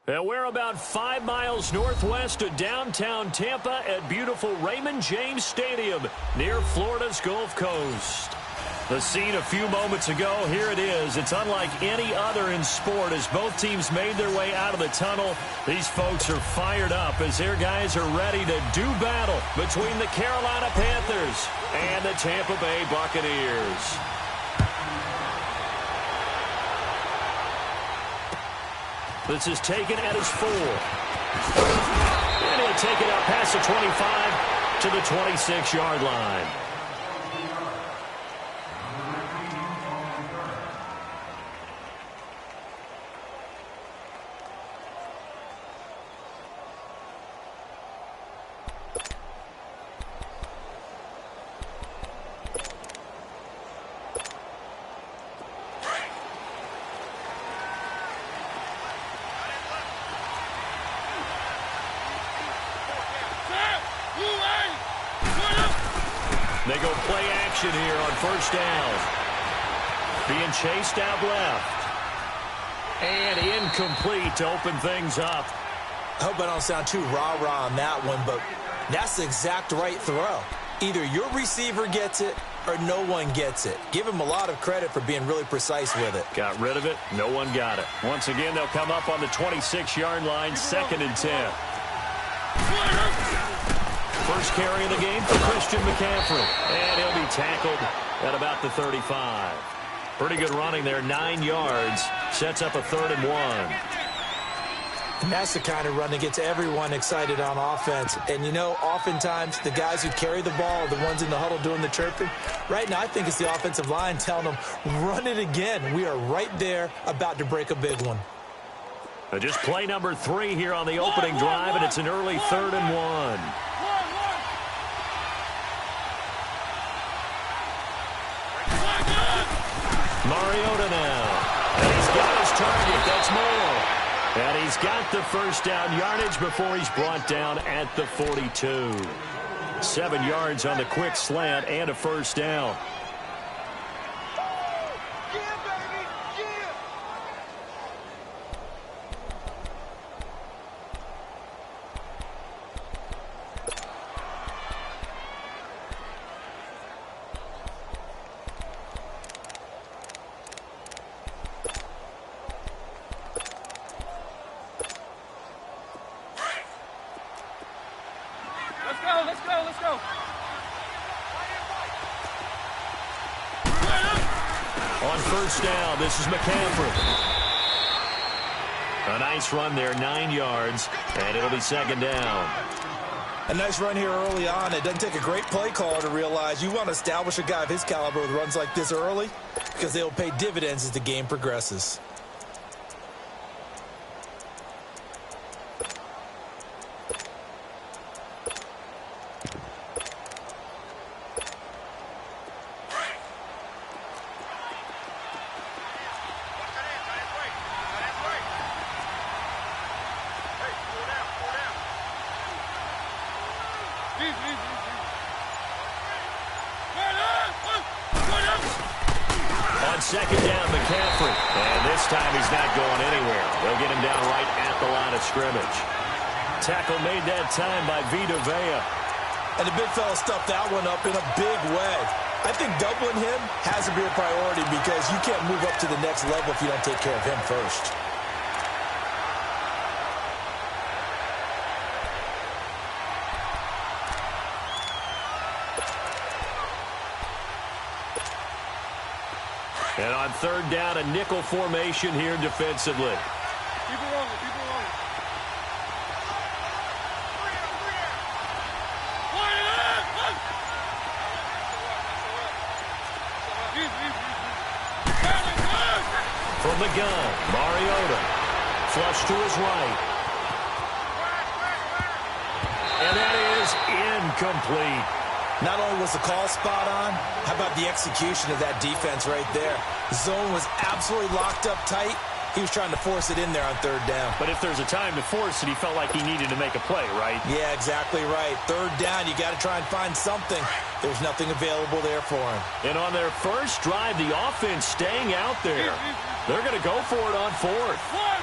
And we're about 5 miles northwest of downtown Tampa at beautiful Raymond James Stadium near Florida's Gulf Coast. The scene a few moments ago, here it is. It's unlike any other in sport as both teams made their way out of the tunnel. These folks are fired up as their guys are ready to do battle between the Carolina Panthers and the Tampa Bay Buccaneers. This is taken at his 4. And he'll take it out past the 25 to the 26-yard line. They go play action here on first down. Being chased out left. And incomplete to open things up. I hope I don't sound too rah-rah on that one, but that's the exact right throw. Either your receiver gets it or no one gets it. Give him a lot of credit for being really precise with it. Got rid of it. No one got it. Once again, they'll come up on the 26-yard line, 2nd and 10. First carry of the game for Christian McCaffrey. And he'll be tackled at about the 35. Pretty good running there, 9 yards. Sets up a 3rd and 1. And that's the kind of run that gets everyone excited on offense. And, you know, oftentimes the guys who carry the ball are the ones in the huddle doing the chirping. Right now, I think it's the offensive line telling them, run it again. We are right there about to break a big one. Just play number 3 here on the opening drive, and it's an early 3rd and 1. Mariota now. And he's got his target. That's more. And he's got the first down yardage before he's brought down at the 42. 7 yards on the quick slant and a first down. Let's go. On first down, this is McCaffrey. A nice run there, 9 yards, and it'll be 2nd down. A nice run here early on. It doesn't take a great play caller to realize you want to establish a guy of his caliber with runs like this early because they will pay dividends as the game progresses. On 2nd down, McCaffrey. And this time he's not going anywhere. They'll get him down right at the line of scrimmage. Tackle made that time by Vita Vea. And the big fella stuffed that one up in a big way. I think doubling him has to be a priority because you can't move up to the next level if you don't take care of him first. And on 3rd down, a nickel formation here defensively. Keep it rolling. From the gun, Mariota. Flush to his right. And that is incomplete. Not only was the call spot on, how about the execution of that defense right there? The zone was absolutely locked up tight. He was trying to force it in there on 3rd down. But if there's a time to force it, he felt like he needed to make a play, right? Yeah, exactly right. 3rd down, you got to try and find something. There's nothing available there for him. And on their first drive, the offense staying out there. They're going to go for it on 4th. One.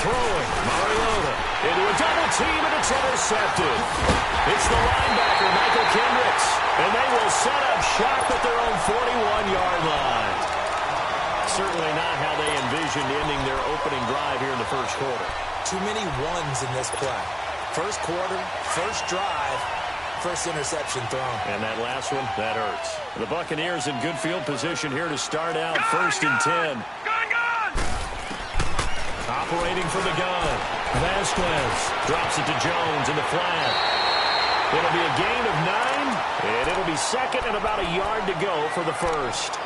throwing. Mariota into a double team, and it's intercepted. It's the linebacker, Michael Kendricks, and they will set up shop at their own 41-yard line. Certainly not how they envisioned ending their opening drive here in the first quarter. Too many ones in this play. First quarter, first drive, first interception thrown. And that last one, that hurts. The Buccaneers in good field position here to start out first and 10. Operating from the gun. Vasquez drops it to Jones in the flat. It'll be a gain of 9, and it'll be second and about a yard to go for the first.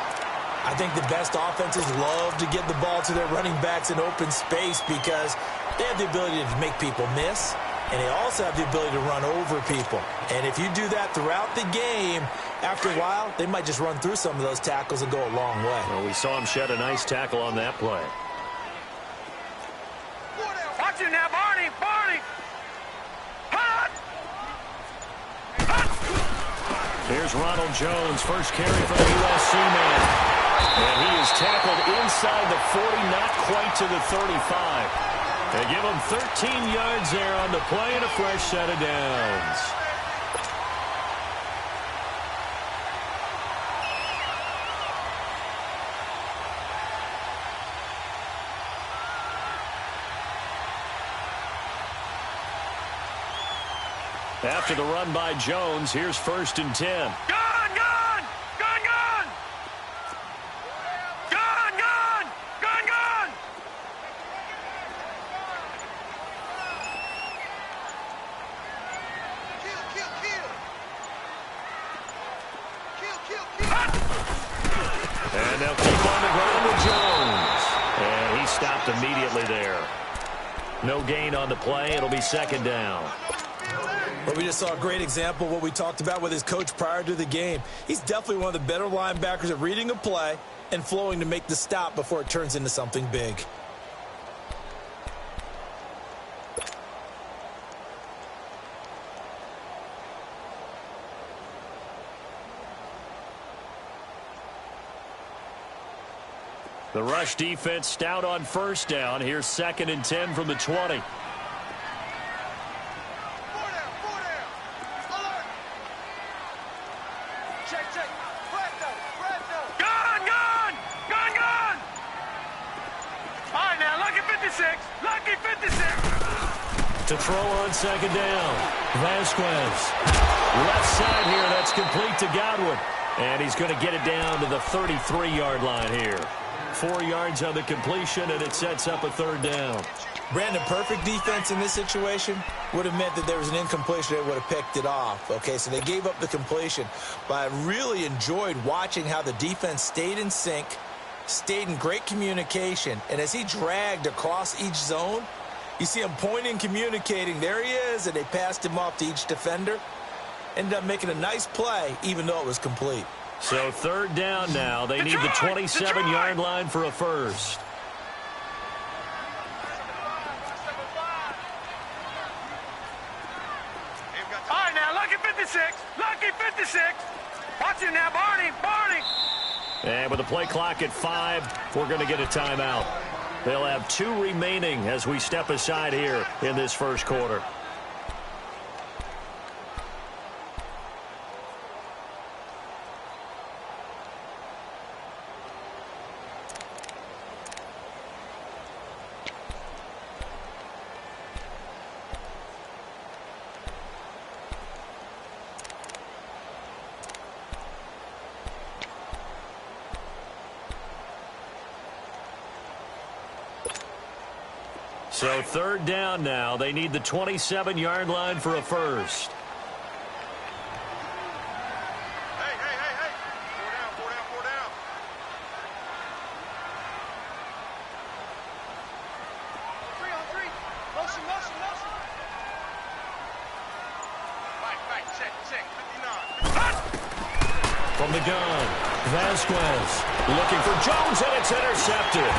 I think the best offenses love to get the ball to their running backs in open space because they have the ability to make people miss, and they also have the ability to run over people. And if you do that throughout the game, after a while, they might just run through some of those tackles and go a long way. Well, we saw him shed a nice tackle on that play. Watch it now, Barney! Barney! Hot! Here's Ronald Jones, first carry for the USC man. And he is tackled inside the 40, not quite to the 35. They give him 13 yards there on the play and a fresh set of downs. After the run by Jones, here's first and 10. Gun! Gun! Gun! Gun! Gun! Gun! Gun! Gun! Kill! Kill! Kill! Kill! Kill! Kill! And they'll keep on the ground with Jones. And he stopped immediately there. No gain on the play. It'll be second down. But we just saw a great example of what we talked about with his coach prior to the game. He's definitely one of the better linebackers at reading a play and flowing to make the stop before it turns into something big. The rush defense stout on first down. Here's second and 10 from the 20. To throw on second down. Vasquez. Left side here. That's complete to Godwin. And he's going to get it down to the 33-yard line here. 4 yards on the completion, and it sets up a third down. Brandon, perfect defense in this situation would have meant that there was an incompletion. They would have picked it off. Okay, so they gave up the completion. But I really enjoyed watching how the defense stayed in sync, stayed in great communication. And as he dragged across each zone, you see him pointing, communicating. There he is, and they passed him off to each defender. Ended up making a nice play, even though it was complete. So third down now. They need the 27-yard line for a first. All right, now, lucky 56. Lucky 56. Watch it now, Barney. Barney. And with the play clock at 5, we're going to get a timeout. They'll have 2 remaining as we step aside here in this first quarter. So third down now. They need the 27-yard line for a first. Hey, hey, hey, hey. 4 down, 4 down, 4 down. Three on three. Motion, motion, motion. Right, check, 59. From the gun, Vasquez looking for Jones, and it's intercepted.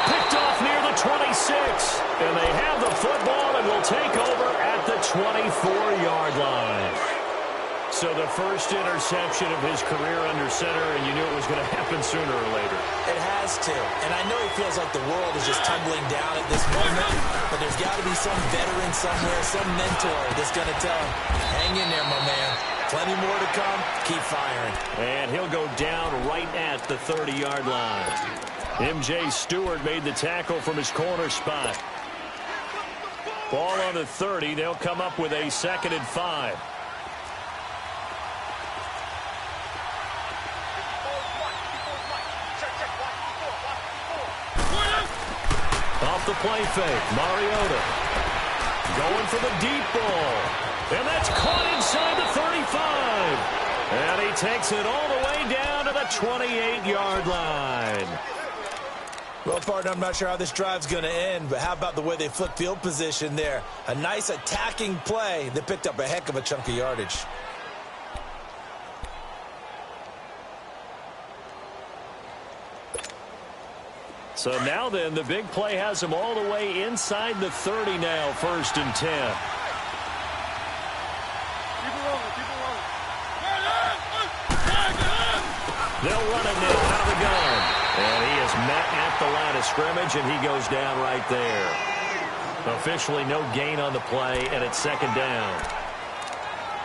Picked off near the 26, and they have the football and will take over at the 24-yard line. So the first interception of his career under center, and you knew it was going to happen sooner or later. It has to. And I know he feels like the world is just tumbling down at this moment, but there's got to be some veteran somewhere, some mentor that's going to tell him, hang in there, my man. Plenty more to come. Keep firing. And he'll go down right at the 30-yard line. M.J. Stewart made the tackle from his corner spot. Ball on the 30. They'll come up with a 2nd and 5. Off the play fake, Mariota going for the deep ball, and that's caught inside the 35, and he takes it all the way down to the 28-yard line. Well, partner, I'm not sure how this drive's going to end, but how about the way they flip field position there? A nice attacking play that picked up a heck of a chunk of yardage. So now then, the big play has him all the way inside the 30 now, 1st and 10. They'll run it now out of the gun. And he is met at the line of scrimmage, and he goes down right there. Officially no gain on the play, and it's 2nd down.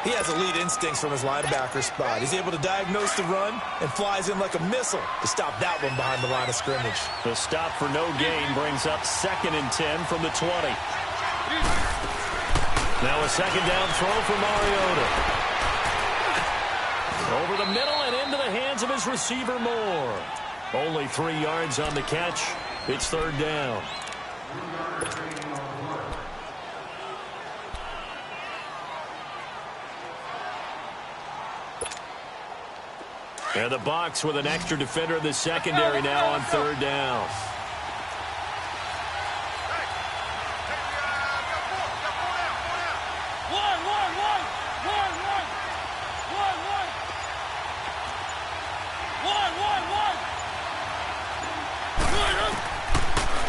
He has elite instincts from his linebacker spot. He's able to diagnose the run and flies in like a missile to stop that one behind the line of scrimmage. The stop for no gain brings up 2nd and 10 from the 20. Now a 2nd down throw for Mariota. Over the middle and into the hands of his receiver Moore. Only 3 yards on the catch. It's 3rd down. And the Bucs with an extra defender in the secondary now on 3rd down.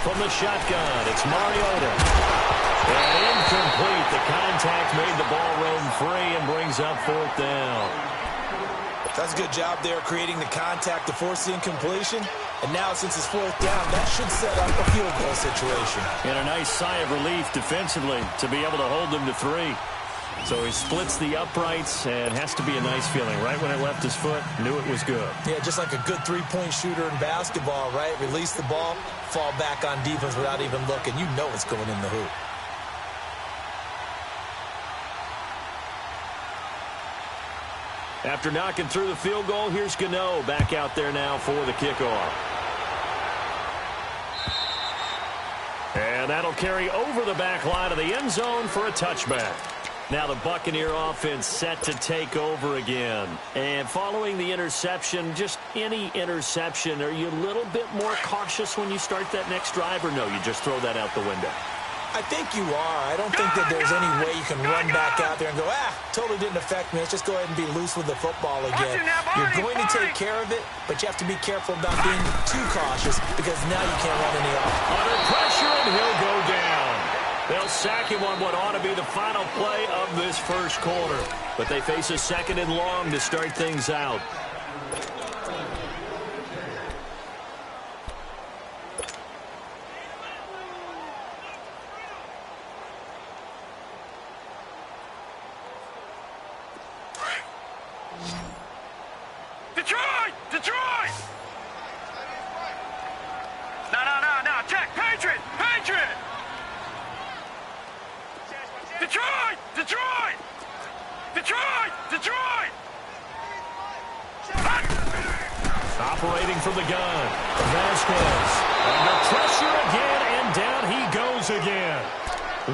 From the shotgun, it's Mariota. And incomplete. The contact made the ball roam free and brings up 4th down. That's a good job there creating the contact to force the incompletion. And now since it's 4th down, that should set up a field goal situation. And a nice sigh of relief defensively to be able to hold them to 3. So he splits the uprights, and has to be a nice feeling. Right when it left his foot, knew it was good. Yeah, just like a good three-point shooter in basketball, right? Release the ball, fall back on defense without even looking. You know it's going in the hoop. After knocking through the field goal, here's Gano back out there now for the kickoff. And that'll carry over the back line of the end zone for a touchback. Now the Buccaneer offense set to take over again. And following the interception, just any interception, are you a little bit more cautious when you start that next drive, or no, you just throw that out the window? I think you are. I don't think that there's any way you can run back out there and go, totally didn't affect me. Let's just go ahead and be loose with the football again. You're going to take care of it, but you have to be careful about being too cautious because now you can't run any off. Under pressure, and he'll go down. They'll sack him on what ought to be the final play of this first quarter. But they face a 2nd and long to start things out. Detroit! Detroit! No, check! Patriot! Patriot! Detroit! Detroit! Detroit! Detroit! Operating from the gun. Vasquez under pressure again, and down he goes again.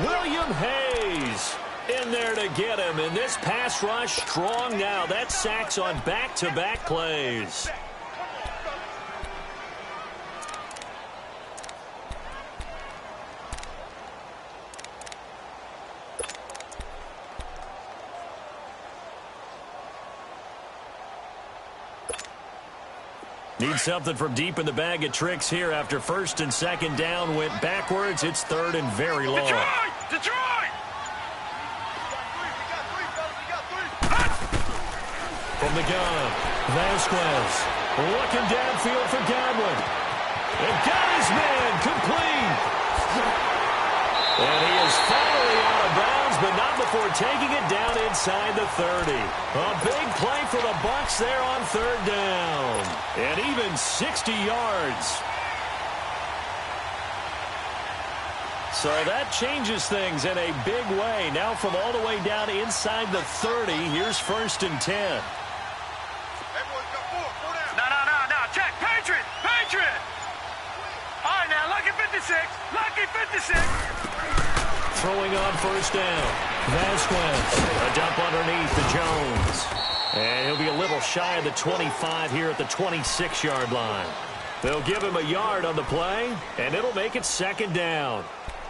William Hayes in there to get him, and this pass rush strong now. That's sacks on back-to-back plays. Need something from deep in the bag of tricks here after 1st and 2nd down went backwards. It's 3rd and very long. Detroit! Detroit! From the gun, Vasquez looking downfield for Godwin. And got his man complete. And he is finally out of bounds, but not before taking it down inside the 30. A big play for the Bucs there on third down. And even 60 yards. So that changes things in a big way. Now from all the way down inside the 30, here's 1st and 10. No. Check. Patriot. All right, now, lucky 56. Lucky 56. Throwing on 1st down. Vasquez. A dump underneath to Jones. And he'll be a little shy of the 25 here at the 26-yard line. They'll give him a yard on the play, and it'll make it 2nd down.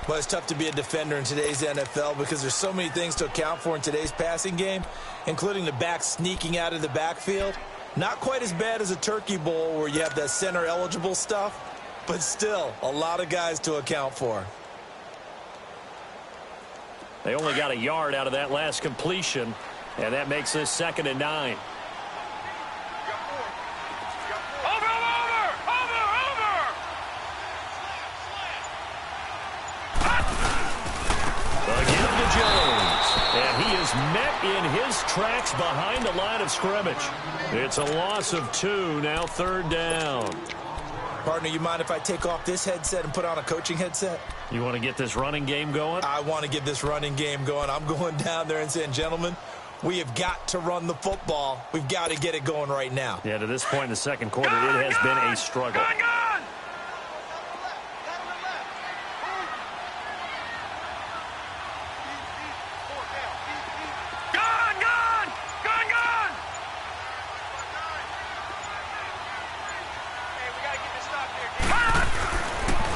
Well, it's tough to be a defender in today's NFL because there's so many things to account for in today's passing game, including the back sneaking out of the backfield. Not quite as bad as a turkey bowl where you have that center-eligible stuff, but still a lot of guys to account for. They only got a yard out of that last completion, and that makes this 2nd and 9. Again to Jones, and he is met in his tracks behind the line of scrimmage. It's a loss of 2, now 3rd down. Partner, you mind if I take off this headset and put on a coaching headset? You want to get this running game going? I want to get this running game going. I'm going down there and saying, gentlemen, we have got to run the football. We've got to get it going right now. Yeah, to this point in the 2nd quarter, it has been a struggle. Gun!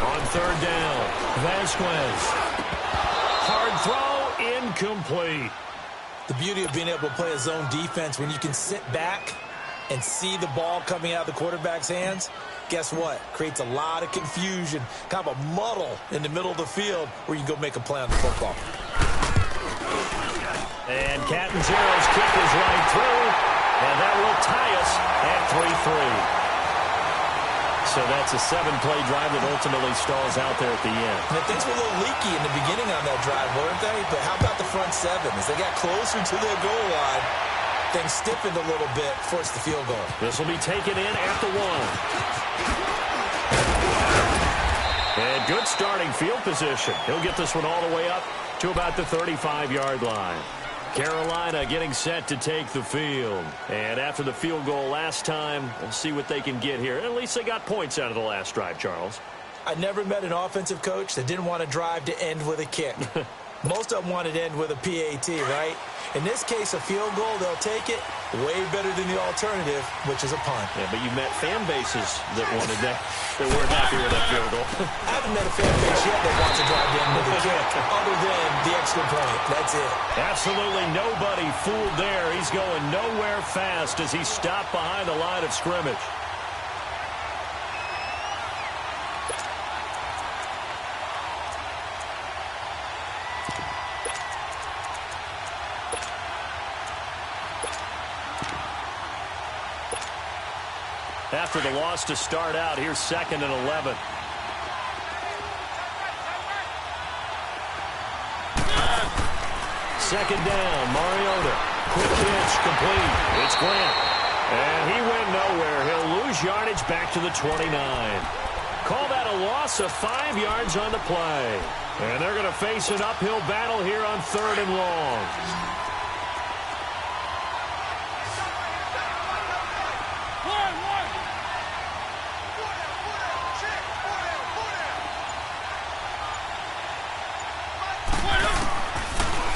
On 3rd down, Vasquez. Hard throw, incomplete. The beauty of being able to play a zone defense when you can sit back and see the ball coming out of the quarterback's hands, guess what? Creates a lot of confusion, kind of a muddle in the middle of the field where you can go make a play on the football. And Catanzaro's kick is right through, and that will tie us at 3-3. So that's a 7-play drive that ultimately stalls out there at the end. And things were a little leaky in the beginning on that drive, weren't they? But how about the front 7? As they got closer to their goal line, things stiffened a little bit, forced the field goal. This will be taken in at the 1. And good starting field position. He'll get this one all the way up to about the 35-yard line. Carolina getting set to take the field. And after the field goal last time, we'll see what they can get here. At least they got points out of the last drive, Charles. I never met an offensive coach that didn't want a drive to end with a kick. Most of them wanted to end with a PAT, right? In this case, a field goal, they'll take it. Way better than the alternative, which is a punt. Yeah, but you met fan bases that wanted that, that weren't happy with that field goal. I haven't met a fan base yet that wants to drive to end with a kick, other than the extra point. That's it. Absolutely nobody fooled there. He's going nowhere fast as he stopped behind the line of scrimmage. After the loss to start out, here's 2nd and 11. Second down, Mariota. Quick pitch, complete. It's Grant. And he went nowhere. He'll lose yardage back to the 29. Call that a loss of 5 yards on the play. And they're going to face an uphill battle here on 3rd and long.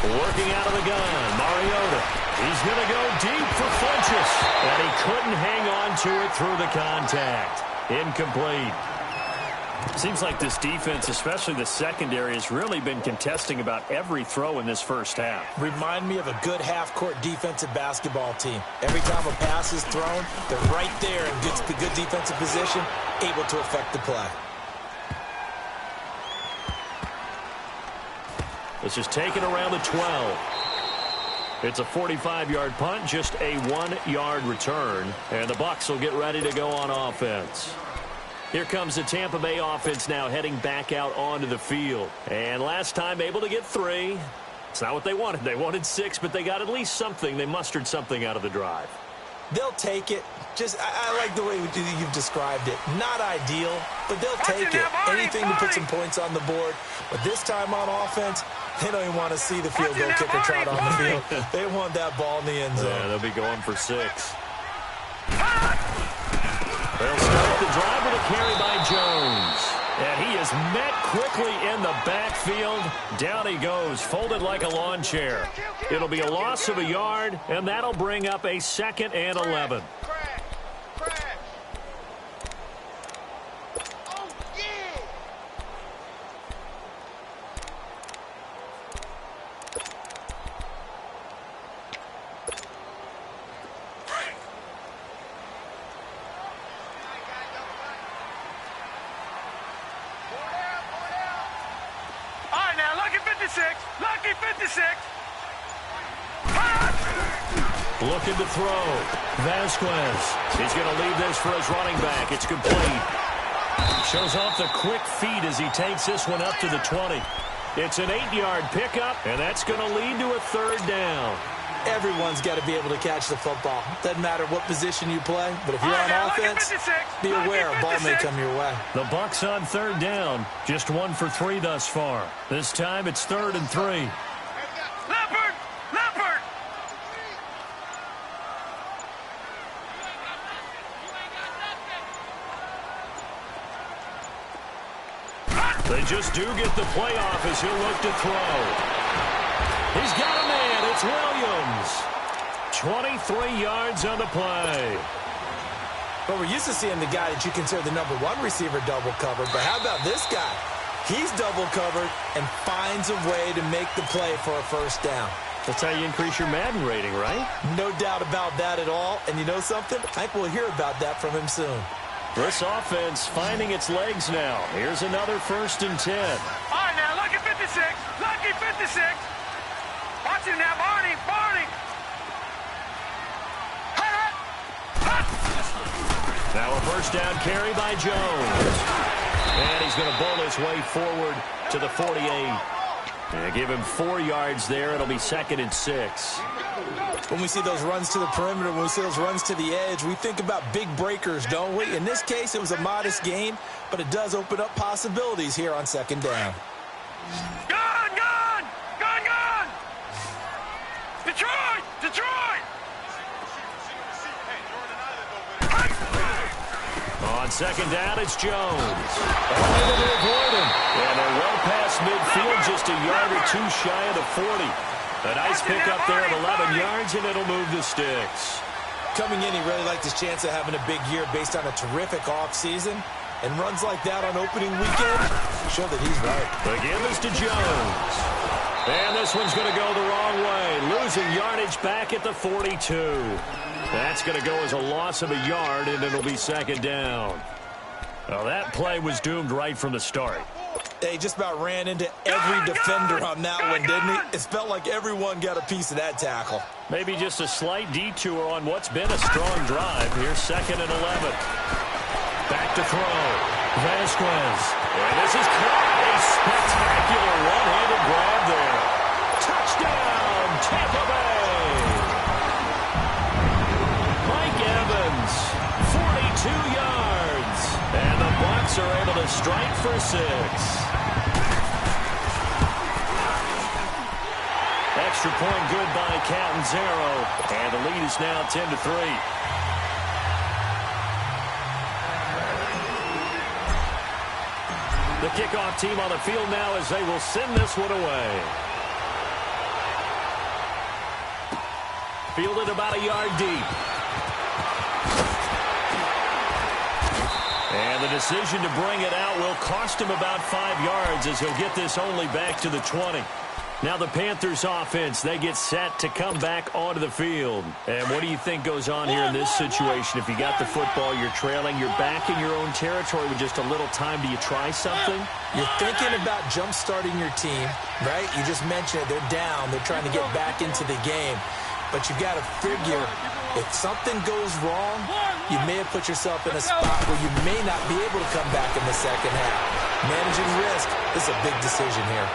Working out of the gun, Mariota. He's going to go deep for Funchess. And he couldn't hang on to it through the contact. Incomplete. Seems like this defense, especially the secondary, has really been contesting about every throw in this first half. Remind me of a good half-court defensive basketball team. Every time a pass is thrown, they're right there in good defensive position, able to affect the play. This is taken around the 12. It's a 45-yard punt, just a 1-yard return. And the Bucs will get ready to go on offense. Here comes the Tampa Bay offense now heading back out onto the field. And last time able to get 3. It's not what they wanted. They wanted 6, but they got at least something. They mustered something out of the drive. They'll take it. I like the way you've described it. Not ideal, but they'll take it. Anything to put some points on the board. But this time on offense, they don't even want to see the field goal kicker trot on the field. They want that ball in the end zone. Yeah, they'll be going for 6. They'll start the drive with a carry by Jones. And he is met quickly in the backfield. Down he goes, folded like a lawn chair. It'll be a loss of a yard, and that'll bring up a 2nd and 11. Lucky 56. Looking to throw. Vasquez. He's going to leave this for his running back. It's complete. Shows off the quick feet as he takes this one up to the 20. It's an 8-yard pickup, and that's going to lead to a 3rd down. Everyone's got to be able to catch the football. Doesn't matter what position you play, but if you're on offense, be aware a ball may come your way. The Bucs on 3rd down. Just 1 for 3 thus far. This time it's 3rd and 3. Leopard! Leopard! They just do get the playoff as he'll look to throw. He's got a man. It's Williams. 23 yards on the play. Well, we're used to seeing the guy that you consider the #1 receiver double covered, but how about this guy? He's double covered and finds a way to make the play for a 1st down. That's how you increase your Madden rating, right? No doubt about that at all. And you know something? I think we'll hear about that from him soon. This offense finding its legs now. Here's another 1st and 10. All right, now, lucky 56. Lucky 56. Watch him now, Barney. Barney. Now a 1st down carry by Jones. And he's going to bowl his way forward to the 48. And give him 4 yards there. It'll be 2nd and 6. When we see those runs to the perimeter, when we see those runs to the edge, we think about big breakers, don't we? In this case, it was a modest gain, but it does open up possibilities here on 2nd down. Gone, gone! Gone, gone! Detroit! Detroit! On 2nd down, it's Jones. Able to avoid him. And they're well past midfield, just a yard or 2 shy of the 40. A nice pickup there of 11 yards, and it'll move the sticks. Coming in, he really liked his chance of having a big year based on a terrific offseason. And runs like that on opening weekend show that he's right. The give is to Jones. And this one's going to go the wrong way. Losing yardage back at the 42. That's going to go as a loss of a yard, and it'll be 2nd down. Well, that play was doomed right from the start. They just about ran into every defender on that one, didn't he? It felt like everyone got a piece of that tackle. Maybe just a slight detour on what's been a strong drive. Here's 2nd and 11. Back to throw. Vasquez. And this is caught. A spectacular one-handed grab there. Touchdown, Tampa Bay. Mike Evans, 42 yards. And the Bucs are able to strike for 6. Extra point good by Catanzaro. And the lead is now 10-3. The kickoff team on the field now as they will send this one away. Fielded about a yard deep. And the decision to bring it out will cost him about 5 yards as he'll get this only back to the 20. Now the Panthers offense, they get set to come back onto the field. And what do you think goes on here in this situation? If you got the football, you're trailing, you're back in your own territory with just a little time. Do you try something? You're thinking about jump-starting your team, right? You just mentioned it. They're down. They're trying to get back into the game. But you've got to figure if something goes wrong, you may have put yourself in a spot where you may not be able to come back in the second half. Managing risk is a big decision here.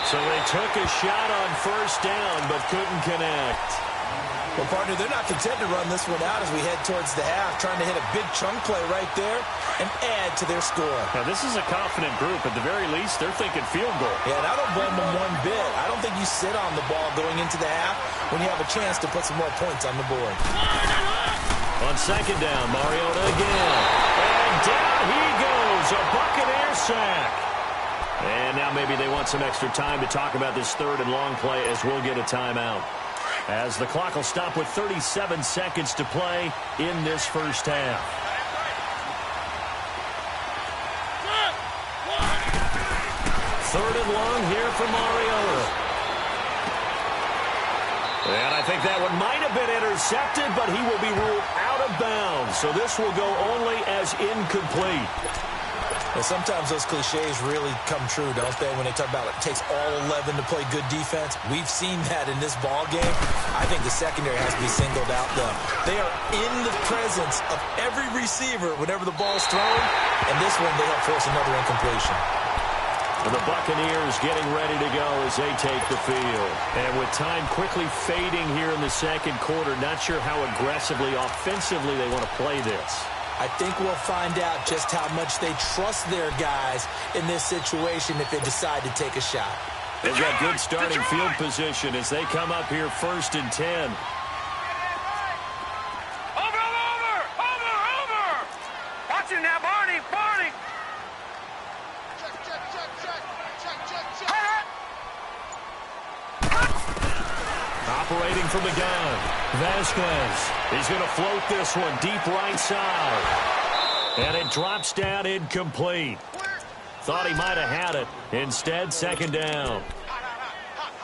So they took a shot on first down, but couldn't connect. Well, partner, they're not content to run this one out as we head towards the half, trying to hit a big chunk play right there and add to their score. Now, this is a confident group. At the very least, they're thinking field goal. Yeah, and I don't blame them one bit. I don't think you sit on the ball going into the half when you have a chance to put some more points on the board. On second down, Mariota again. And down he goes, a Buccaneer sack. And now maybe they want some extra time to talk about this third and long play as we'll get a timeout. As the clock will stop with 37 seconds to play in this first half. Third and long here for Mariota. And I think that one might have been intercepted, but he will be ruled out of bounds. So this will go only as incomplete. And sometimes those cliches really come true, don't they, when they talk about it takes all 11 to play good defense. We've seen that in this ball game. I think the secondary has to be singled out, though. They are in the presence of every receiver whenever the ball's thrown, and this one they help force another incompletion. And the Buccaneers getting ready to go as they take the field. And with time quickly fading here in the second quarter, not sure how aggressively, offensively they want to play this. I think we'll find out just how much they trust their guys in this situation if they decide to take a shot. They've got good starting field position as they come up here first and 10. Over! Watch him now, Barney! Operating from the gun, Vasquez. He's going to float this one deep right side. And it drops down incomplete. Thought he might have had it. Instead, second down.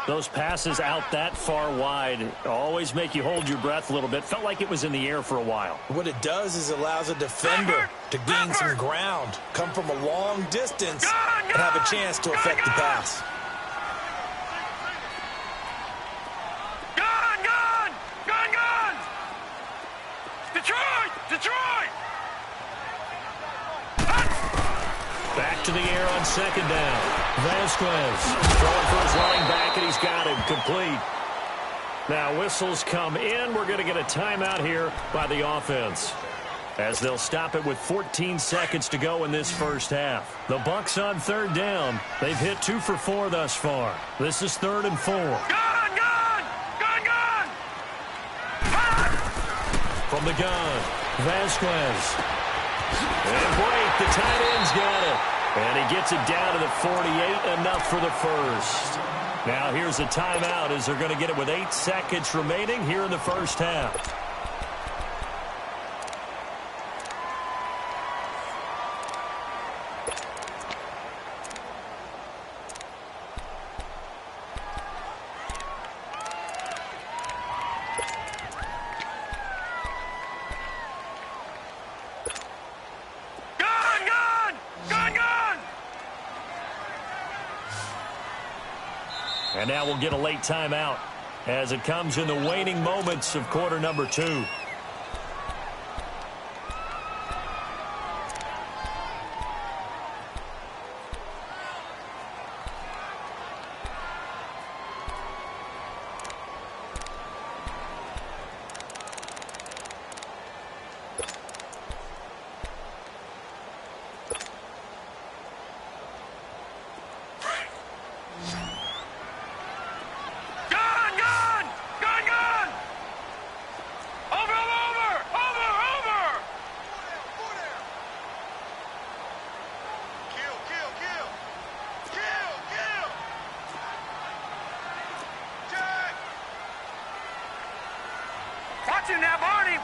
Those passes out that far wide always make you hold your breath a little bit. Felt like it was in the air for a while. What it does is allows a defender to gain some ground, come from a long distance, and have a chance to affect the pass. Detroit! Back to the air on second down. Vasquez throwing for his running back, and he's got him complete. Now whistles come in. We're going to get a timeout here by the offense, as they'll stop it with 14 seconds to go in this first half. The Bucs on third down. They've hit 2 for 4 thus far. This is 3rd and 4. From the gun, Vasquez. And break, the tight end's got it. And he gets it down to the 48, enough for the first. Now here's a timeout as they're going to get it with 8 seconds remaining here in the first half. And now we'll get a late timeout as it comes in the waning moments of quarter number 2. Watch him now, Barney!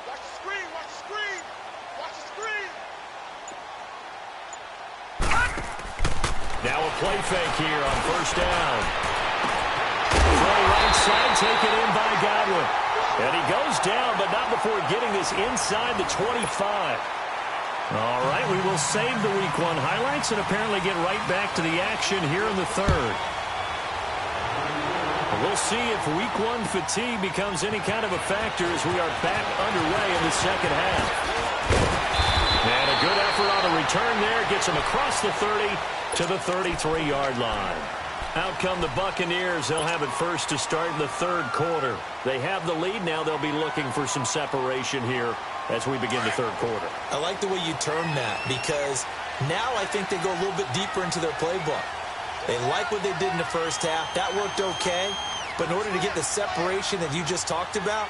Watch the screen! Watch the screen! play fake here on first down. Throw right side, taken in by Godwin. And he goes down, but not before getting this inside the 25. All right, we will save the Week 1 highlights and apparently get right back to the action here in the third. We'll see if Week 1 fatigue becomes any kind of a factor as we are back underway in the second half. And a good effort on the return there. Gets him across the 30 to the 33-yard line. Out come the Buccaneers. They'll have it first to start in the third quarter. They have the lead now. They'll be looking for some separation here as we begin the third quarter. I like the way you term that because now I think they go a little bit deeper into their playbook. They like what they did in the first half. That worked okay. But in order to get the separation that you just talked about,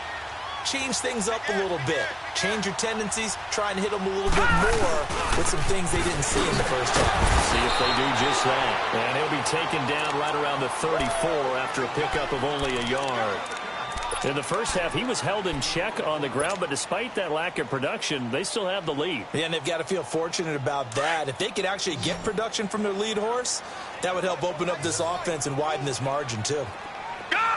change things up a little bit. Change your tendencies. Try and hit them a little bit more with some things they didn't see in the first half. See if they do just that. And he'll be taken down right around the 34 after a pickup of only a yard. In the first half, he was held in check on the ground, but despite that lack of production, they still have the lead. Yeah, and they've got to feel fortunate about that. If they could actually get production from their lead horse, that would help open up this offense and widen this margin, too. Gone!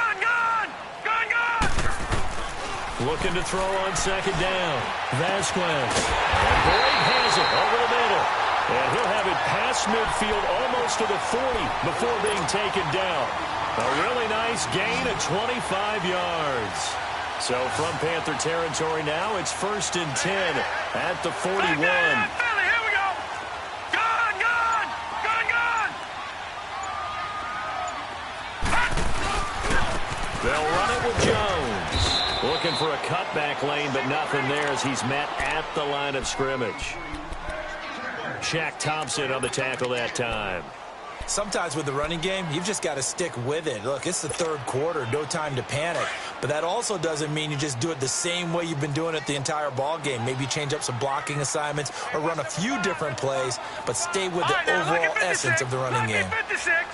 Looking to throw on second down. Vasquez. And Boyd has it over the middle. And he'll have it past midfield almost to the 40 before being taken down. A really nice gain of 25 yards. So from Panther territory now, it's 1st and 10 at the 41. Here we go. Gone! They'll run it with Jones. Looking for a cutback lane, but nothing there as he's met at the line of scrimmage. Shaq Thompson on the tackle that time. Sometimes with the running game, you've just got to stick with it. Look, it's the third quarter, no time to panic. But that also doesn't mean you just do it the same way you've been doing it the entire ball game. Maybe change up some blocking assignments or run a few different plays, but stay with the overall essence of the running game. 56.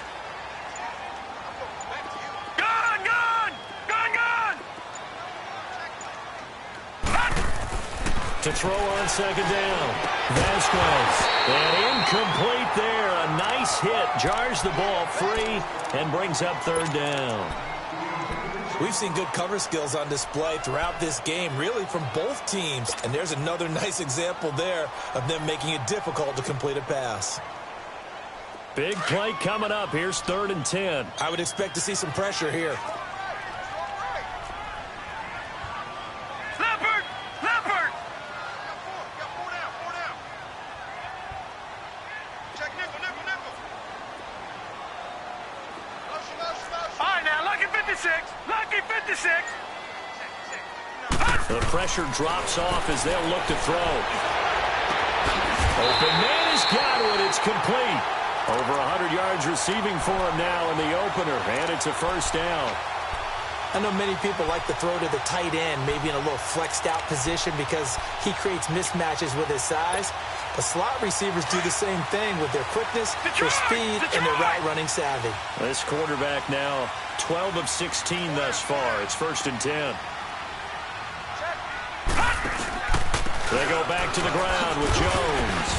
To throw on second down. Vasquez. And incomplete there. A nice hit. Jars the ball free and brings up third down. We've seen good cover skills on display throughout this game, really from both teams. And there's another nice example there of them making it difficult to complete a pass. Big play coming up. Here's 3rd and 10. I would expect to see some pressure here. The pressure drops off as they'll look to throw. Open man is Godwin. It's complete. Over 100 yards receiving for him now in the opener, and it's a first down. I know many people like to throw to the tight end, maybe in a little flexed out position because he creates mismatches with his size. But slot receivers do the same thing with their quickness, their speed, and their route running savvy. This quarterback now 12 of 16 thus far. It's 1st and 10. They go back to the ground with Jones.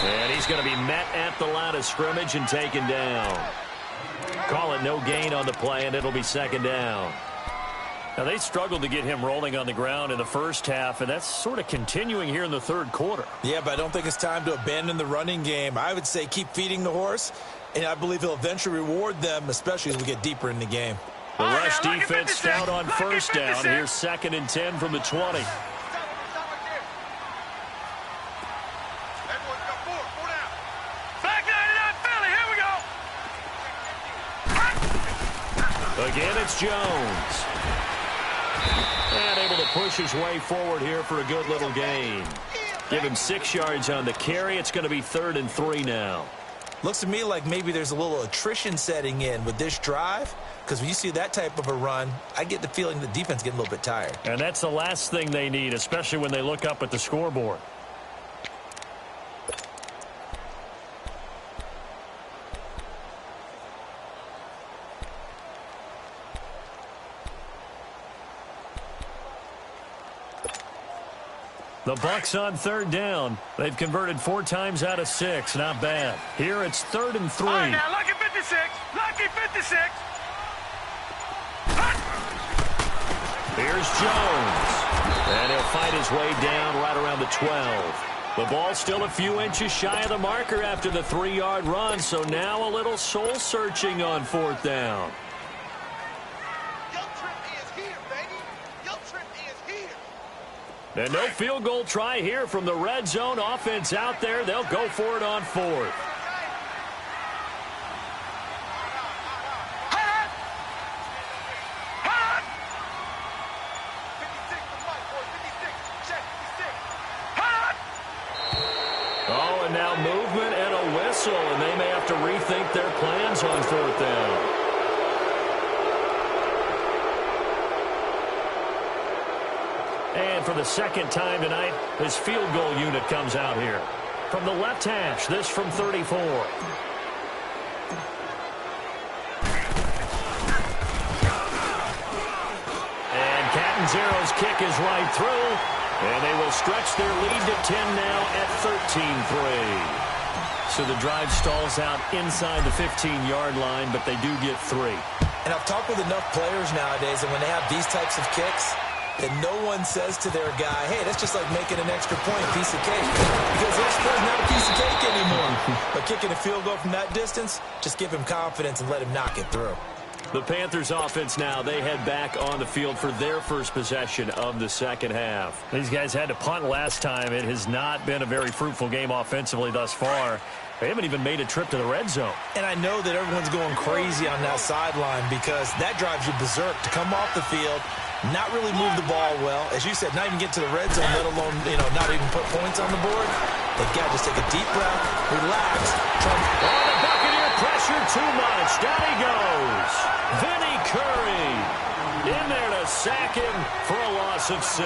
And he's going to be met at the line of scrimmage and taken down. Call it no gain on the play, and it'll be second down. Now, they struggled to get him rolling on the ground in the first half, and that's sort of continuing here in the third quarter. Yeah, but I don't think it's time to abandon the running game. I would say keep feeding the horse, and I believe he'll eventually reward them, especially as we get deeper in the game. The rush defense stout on first down. Here's 2nd and 10 from the 20. Again, it's Jones. And able to push his way forward here for a good little gain. Give him 6 yards on the carry. It's going to be 3rd and 3 now. Looks to me like maybe there's a little attrition setting in with this drive, because when you see that type of a run, I get the feeling the defense getting a little bit tired. And that's the last thing they need, especially when they look up at the scoreboard. The Bucs on 3rd down. They've converted 4 times out of 6. Not bad. Here it's 3rd and 3. All right, now look at 56. Lucky 56. Here's Jones. And he'll fight his way down right around the 12. The ball still a few inches shy of the marker after the 3-yard run, so now a little soul-searching on 4th down. And no field goal try here from the red zone offense out there. They'll go for it on 4th. Oh, and now movement and a whistle, and they may have to rethink their plans on 4th down. And for the second time tonight, his field goal unit comes out here. From the left hash, this from 34. And Catanzaro's kick is right through. And they will stretch their lead to 10 now at 13-3. So the drive stalls out inside the 15-yard line, but they do get 3. And I've talked with enough players nowadays, and when they have these types of kicks, that no one says to their guy, hey, that's just like making an extra point, piece of cake. Because extra is not a piece of cake anymore. But kicking a field goal from that distance, just give him confidence and let him knock it through. The Panthers offense now, they head back on the field for their first possession of the second half. These guys had to punt last time. It has not been a very fruitful game offensively thus far. They haven't even made a trip to the red zone. And I know that everyone's going crazy on that sideline because that drives you berserk to come off the field, not really move the ball well. As you said, not even get to the red zone, let alone, not even put points on the board. They've got to just take a deep breath, relax. The Buccaneer pressure too much. Down he goes. Vinny Curry in there to sack him for a loss of 6.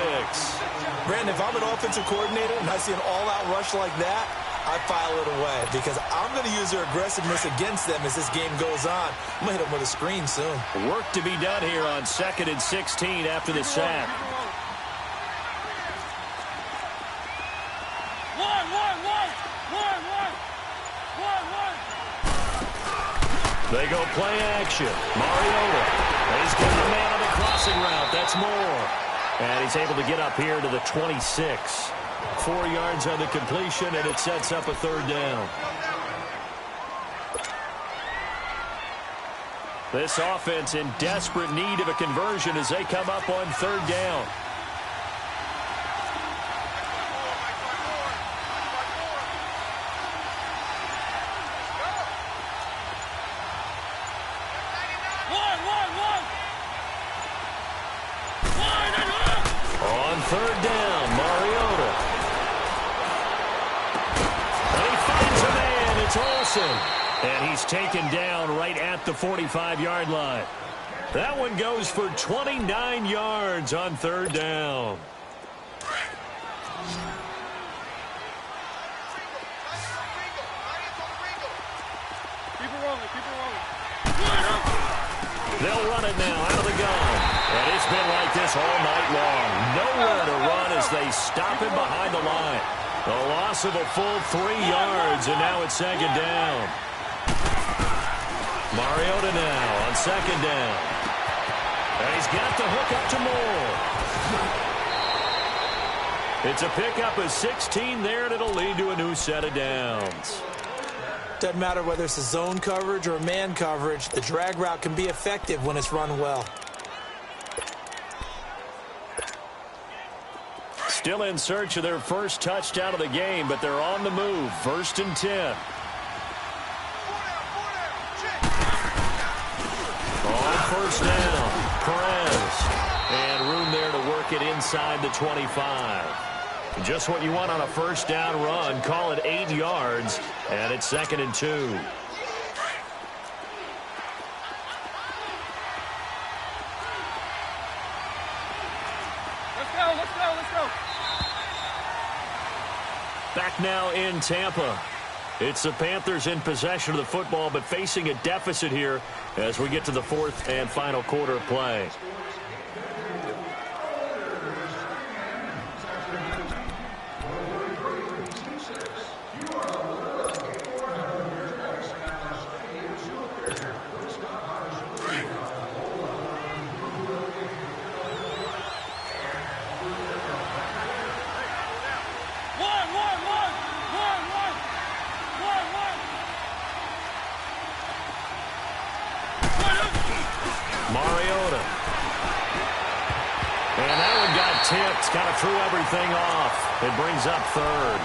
Brandon, if I'm an offensive coordinator and I see an all-out rush like that, I file it away because I'm going to use their aggressiveness against them as this game goes on. I'm going to hit them with a screen soon. Work to be done here on 2nd and 16 after the sack. They go play action. Mariota. He's got the man on the crossing route. That's Moore. And he's able to get up here to the 26. 4 yards on the completion, and it sets up a 3rd down. This offense in desperate need of a conversion as they come up on 3rd down. On 3rd down, Mariota. And he finds a man. It's Olsen. And he's taken down right at the 45-yard line. That one goes for 29 yards on 3rd down. They'll run it now out of the gun. And it's been like this all night long. Nowhere to run as they stop him behind the line. A loss of a full 3 yards, and now it's 2nd down. Mariota now on 2nd down. And he's got the hook up to Moore. It's a pickup of 16 there, and it'll lead to a new set of downs. Doesn't matter whether it's a zone coverage or man coverage, the drag route can be effective when it's run well. Still in search of their first touchdown of the game, but they're on the move. 1st and 10. On 1st down, Perez. And room there to work it inside the 25. Just what you want on a 1st down run. Call it 8 yards, and it's 2nd and 2. Let's go. Back now in Tampa. It's the Panthers in possession of the football, but facing a deficit here as we get to the 4th and final quarter of play. tipped, kind of threw everything off. It brings up third.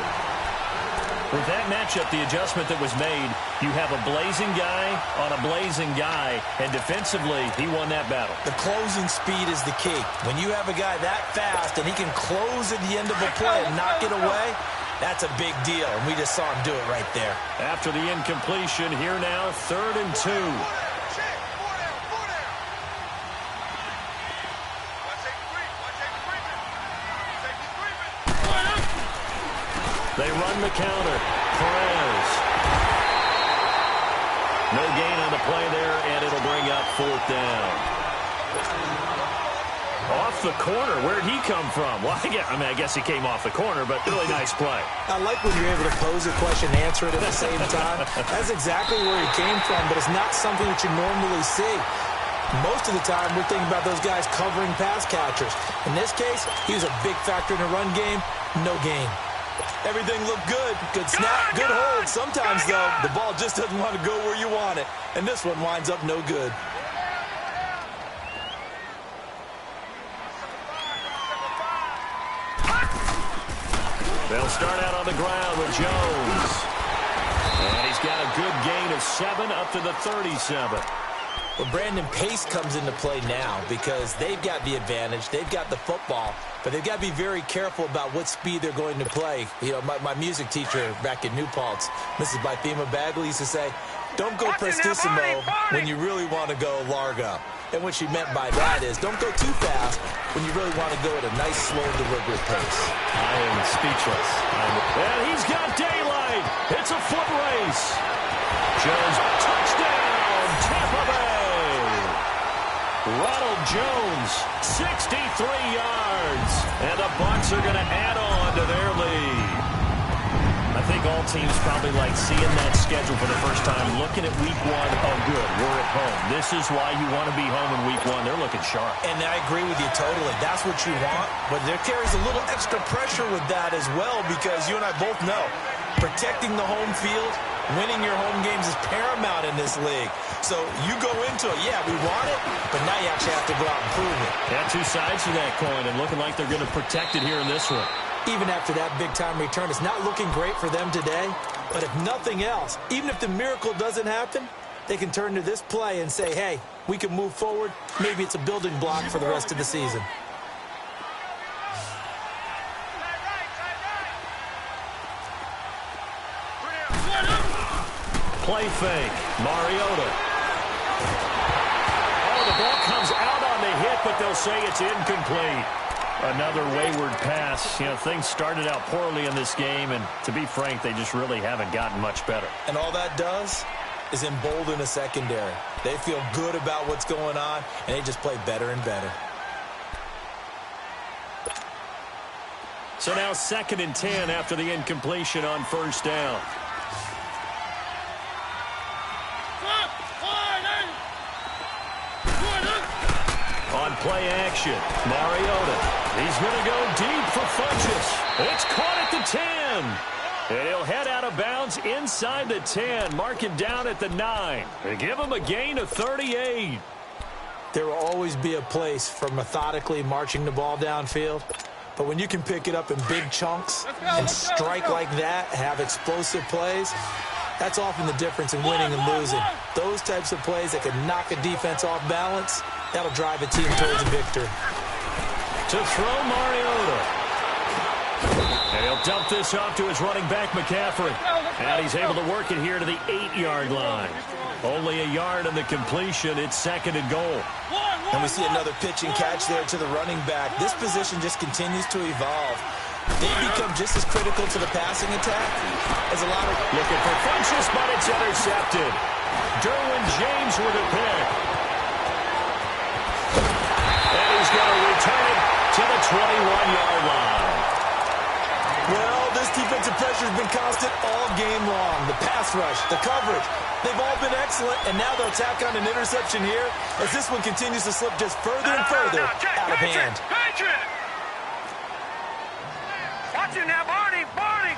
With that matchup, the adjustment that was made, you have a blazing guy on a blazing guy, and defensively, he won that battle. The closing speed is the key. When you have a guy that fast and he can close at the end of a play and knock it away, that's a big deal, and we just saw him do it right there. After the incompletion, here now, 3rd and 2. They run the counter. Perez. No gain on the play there, and it'll bring up 4th down. Off the corner. Where'd he come from? Well, I guess he came off the corner, but really nice play. I like when you're able to pose a question and answer it at the same time. That's exactly where he came from, but it's not something that you normally see. Most of the time, we're thinking about those guys covering pass catchers. In this case, he was a big factor in the run game. No gain. Everything looked good. Good snap, good hold. Sometimes, though, the ball just doesn't want to go where you want it. And this one winds up no good. They'll start out on the ground with Jones. And he's got a good gain of 7 up to the 37. Well, Brandon, pace comes into play now because they've got the advantage. They've got the football, but they've got to be very careful about what speed they're going to play. You know, my music teacher back in New Paltz, Mrs. Bythema Bagley, used to say, don't go prestissimo when you really want to go largo. And what she meant by that is don't go too fast when you really want to go at a nice, slow, deliberate pace. I am speechless. And he's got daylight. It's a foot race. Jones, touchdown, Tampa Bay. Ronald Jones, 63 yards. And the Bucs are going to add on to their lead. I think all teams probably like seeing that schedule for the first time, looking at week 1. Oh, good, we're at home. This is why you want to be home in week 1. They're looking sharp. And I agree with you totally. That's what you want. But there carries a little extra pressure with that as well because you and I both know protecting the home field, winning your home games is paramount in this league. So you go into it, yeah, we want it, but now you actually have to go out and prove it. Yeah, 2 sides to that coin, and looking like they're going to protect it here in this one. Even after that big-time return, it's not looking great for them today. But if nothing else, even if the miracle doesn't happen, they can turn to this play and say, hey, we can move forward. Maybe it's a building block for the rest of the season. Play fake. Mariota. Oh, the ball comes out on the hit, but they'll say it's incomplete. Another wayward pass. You know, things started out poorly in this game, and to be frank, they just really haven't gotten much better. And all that does is embolden a secondary. They feel good about what's going on, and they just play better and better. So now 2nd and 10 after the incompletion on 1st down. On play action, Mariota. He's going to go deep for Funchess. It's caught at the 10. And he'll head out of bounds inside the 10. Mark him down at the 9. They give him a gain of 38. There will always be a place for methodically marching the ball downfield. But when you can pick it up in big chunks and strike like that, have explosive plays, that's often the difference in winning and losing. Those types of plays that can knock a defense off balance, that'll drive a team towards a victory. To throw Mariota. And he'll dump this off to his running back, McCaffrey. And he's able to work it here to the 8-yard line. Only a yard on the completion. It's 2nd and goal. And we see another pitch and catch there to the running back. This position just continues to evolve. They become just as critical to the passing attack as a lot of... Looking for Funchess, but it's intercepted. Derwin James with a pick. And he's going to return it to the 21-yard line. Well, this defensive pressure has been constant all game long. The pass rush, the coverage, they've all been excellent, and now they'll tack on an interception here as this one continues to slip just further and further out of hand. Watch it now, Barney, Barney.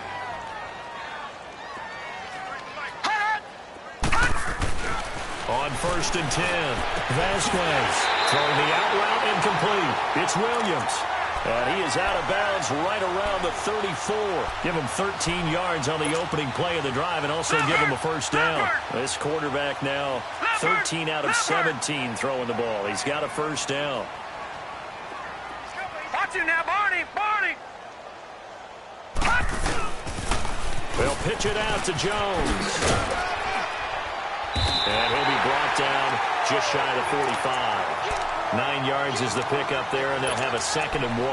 On 1st and 10, Vasquez throwing the out route incomplete. It's Williams. And he is out of bounds right around the 34. Give him 13 yards on the opening play of the drive and also give him a first down. This quarterback now 13 out of 17 throwing the ball. He's got a first down. Watch him now, Barney. Barney. They'll pitch it out to Jones. And he'll be brought down just shy of the 45. 9 yards is the pickup there, and they'll have a 2nd and 1.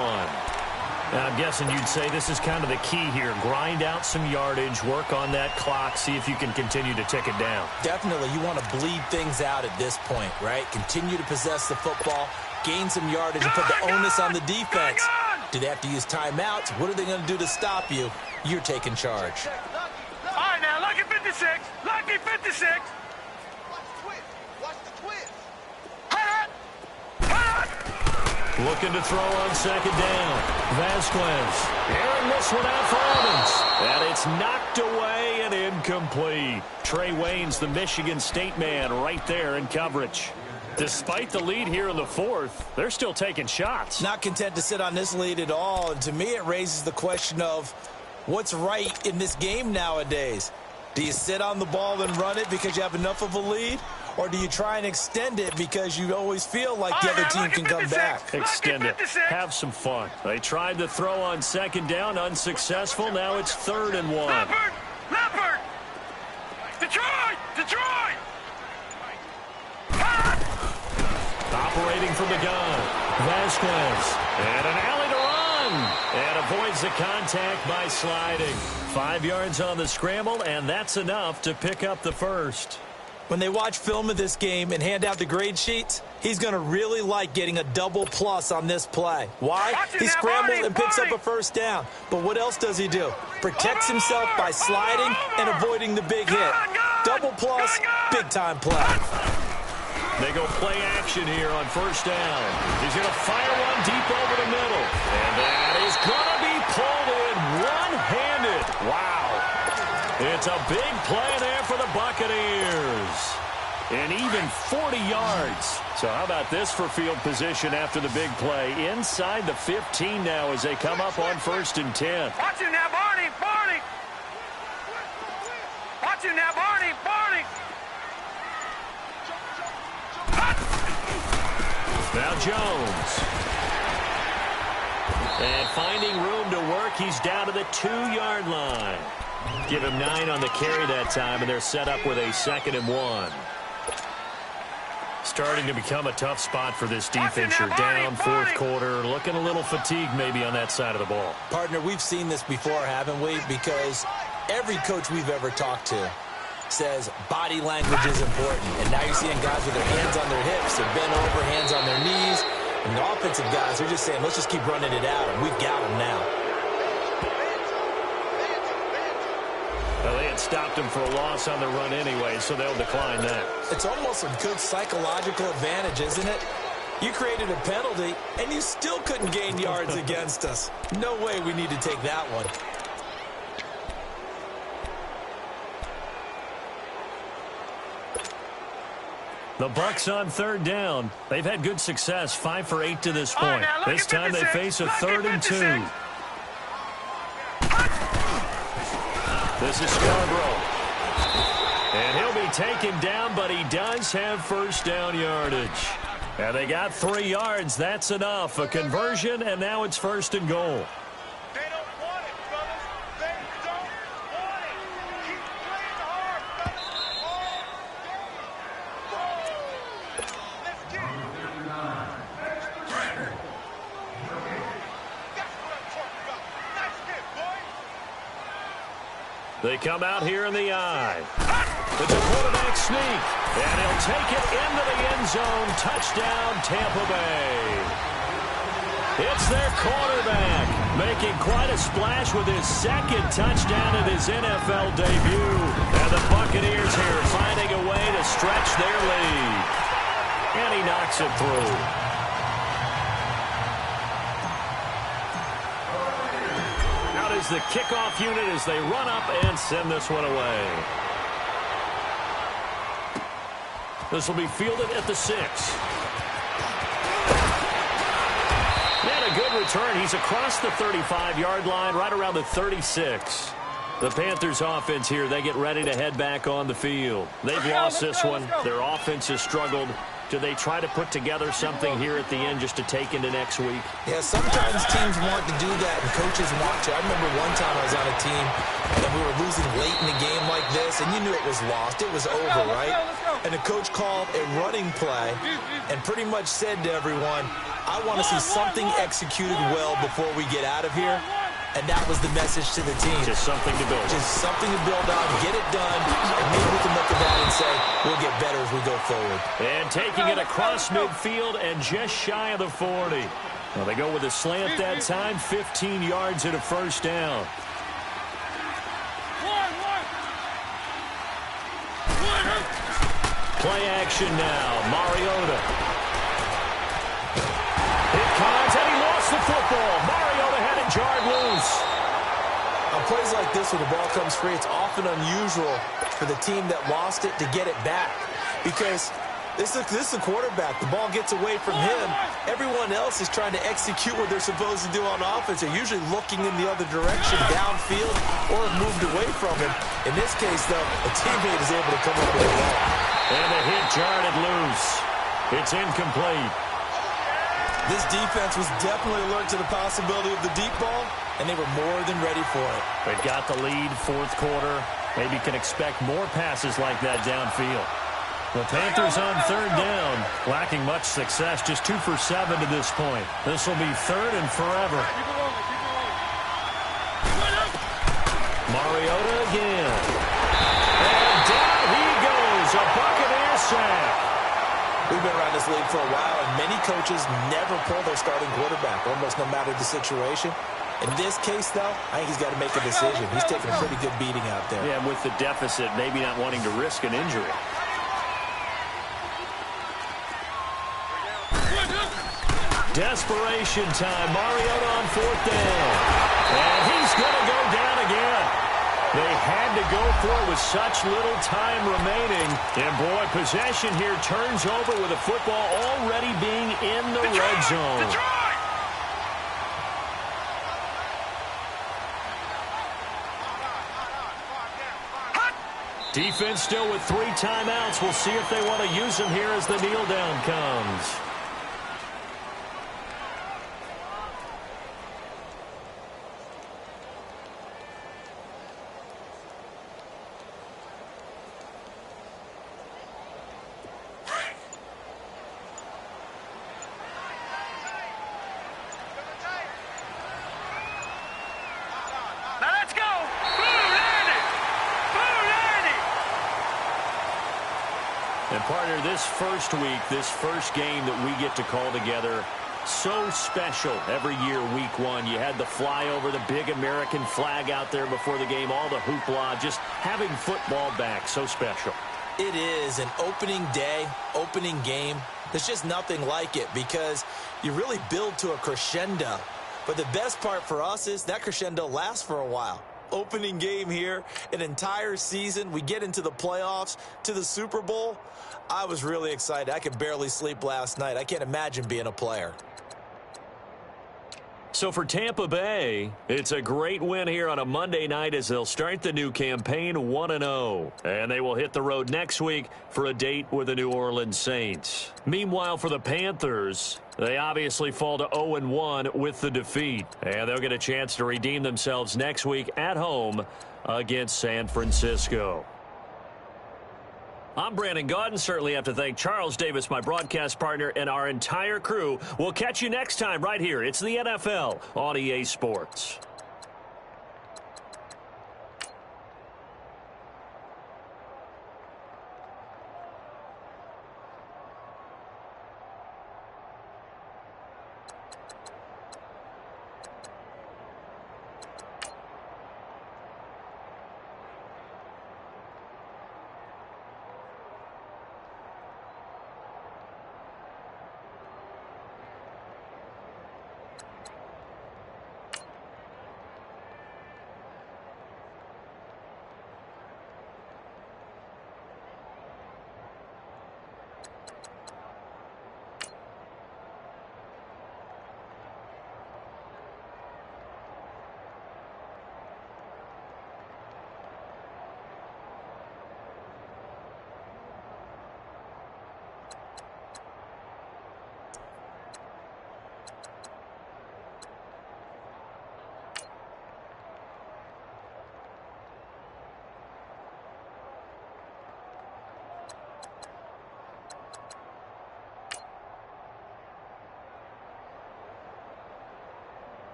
Now, I'm guessing you'd say this is kind of the key here. Grind out some yardage, work on that clock, see if you can continue to tick it down. Definitely. You want to bleed things out at this point, right? Continue to possess the football, gain some yardage, and put the onus on the defense. Do they have to use timeouts? What are they going to do to stop you? You're taking charge. All right, now, lucky 56. Lucky 56. Looking to throw on 2nd down. Vasquez. Airing this one out for Evans. And it's knocked away and incomplete. Trey Waynes, the Michigan State man, right there in coverage. Despite the lead here in the 4th, they're still taking shots. Not content to sit on this lead at all. And to me, it raises the question of what's right in this game nowadays. Do you sit on the ball and run it because you have enough of a lead? Or do you try and extend it because you always feel like the other team can come back? Extend it. Have some fun. They tried to throw on 2nd down, unsuccessful. Now it's 3rd and 1. Leopard! Detroit! Detroit! Operating from the gun. Vasquez. And an alley to run. And avoids the contact by sliding. 5 yards on the scramble, and that's enough to pick up the first. When they watch film of this game and hand out the grade sheets, he's going to really like getting a double plus on this play. Why? He scrambles and picks up a first down. But what else does he do? Protects himself by sliding and avoiding the big hit. Double plus, big-time play. They go play action here on 1st down. He's going to fire one deep over the middle. And that is going to be pulled in one-handed. Wow. It's a big play there for the Buccaneers. And even 40 yards. So how about this for field position after the big play? Inside the 15 now as they come up on 1st and 10. Watch him now, Barney. Barney. Watch him now, Barney. Barney. Now Jones. And finding room to work, he's down to the 2-yard line. Give him 9 on the carry that time, and they're set up with a 2nd and 1. Starting to become a tough spot for this defense. You're down 4th quarter, looking a little fatigued maybe on that side of the ball. Partner, we've seen this before, haven't we? Because every coach we've ever talked to says body language is important. And now you're seeing guys with their hands on their hips, they're bent over, hands on their knees. And the offensive guys, they're just saying, let's just keep running it out, and we've got them now. Well, they had stopped him for a loss on the run anyway, so they'll decline that. It's almost a good psychological advantage, isn't it? You created a penalty, and you still couldn't gain yards against us. No way we need to take that one. The Bucs on 3rd down. They've had good success, 5 for 8 to this point. This time they face a 3rd and 2. This is Scarborough. And he'll be taken down, but he does have first down yardage. And they got 3 yards. That's enough. A conversion, and now it's 1st and goal. They don't want it, fellas. They don't want it. Keep playing hard, fellas. Let's get it. That's what I'm talking about. Nice hit, boy. They come out here in the eye. It's a quarterback sneak. And he'll take it into the end zone. Touchdown, Tampa Bay. It's their quarterback making quite a splash with his 2nd touchdown at his NFL debut. And the Buccaneers here finding a way to stretch their lead. And he knocks it through. Out is the kickoff unit as they run up and send this one away. This will be fielded at the 6. And a good return. return. He's across the 35-yard line, right around the 36. The Panthers offense here, they get ready to head back on the field. They've lost this one. Their offense has struggled. Do they try to put together something here at the end just to take into next week? Yeah, sometimes teams want to do that, and coaches want to. I remember one time I was on a team, and we were losing late in the game like this, and you knew it was lost. It was over, right? And the coach called a running play and pretty much said to everyone, I want to see something executed well before we get out of here. And that was the message to the team. Just something to build. Just something to build on, get it done, and maybe we can look at that and say, we'll get better as we go forward. And taking it across midfield and just shy of the 40. Well, they go with a slant that time, 15 yards and a first down. Play action now, Mariota. It comes, and he lost the football. Mariota had it jarred loose. On plays like this where the ball comes free, it's often unusual for the team that lost it to get it back. Because this is a quarterback. The ball gets away from him. Everyone else is trying to execute what they're supposed to do on offense. They're usually looking in the other direction, downfield, or have moved away from him. In this case, though, a teammate is able to come up with a ball. And the hit jarred it loose. It's incomplete. This defense was definitely alert to the possibility of the deep ball, and they were more than ready for it. They've got the lead, fourth quarter. Maybe can expect more passes like that downfield. The Panthers on third down, lacking much success, just 2 for 7 to this point. This will be third and forever. Mariota again. And down he goes, a Buccaneer sack. We've been around this league for a while, and many coaches never pull their starting quarterback, almost no matter the situation. In this case, though, I think he's got to make a decision. He's taking a pretty good beating out there. Yeah, with the deficit, maybe not wanting to risk an injury. Desperation time. Mariota on fourth down. And he's going to go down again. They had to go for it with such little time remaining. And, boy, possession here turns over with the football already being in the red zone. Defense still with 3 timeouts. We'll see if they want to use them here as the kneel down comes. And partner, this first week, this first game that we get to call together, so special every year, week 1. You had the flyover, the big American flag out there before the game, all the hoopla, just having football back, so special. It is an opening day, opening game. There's just nothing like it because you really build to a crescendo. But the best part for us is that crescendo lasts for a while. Opening game here, an entire season. We get into the playoffs, to the Super Bowl. I was really excited. I could barely sleep last night. I can't imagine being a player. So for Tampa Bay, it's a great win here on a Monday night as they'll start the new campaign 1-0. And they will hit the road next week for a date with the New Orleans Saints. Meanwhile, for the Panthers, they obviously fall to 0-1 with the defeat. And they'll get a chance to redeem themselves next week at home against San Francisco. I'm Brandon Gaudin. Certainly have to thank Charles Davis, my broadcast partner, and our entire crew. We'll catch you next time right here. It's the NFL on EA Sports.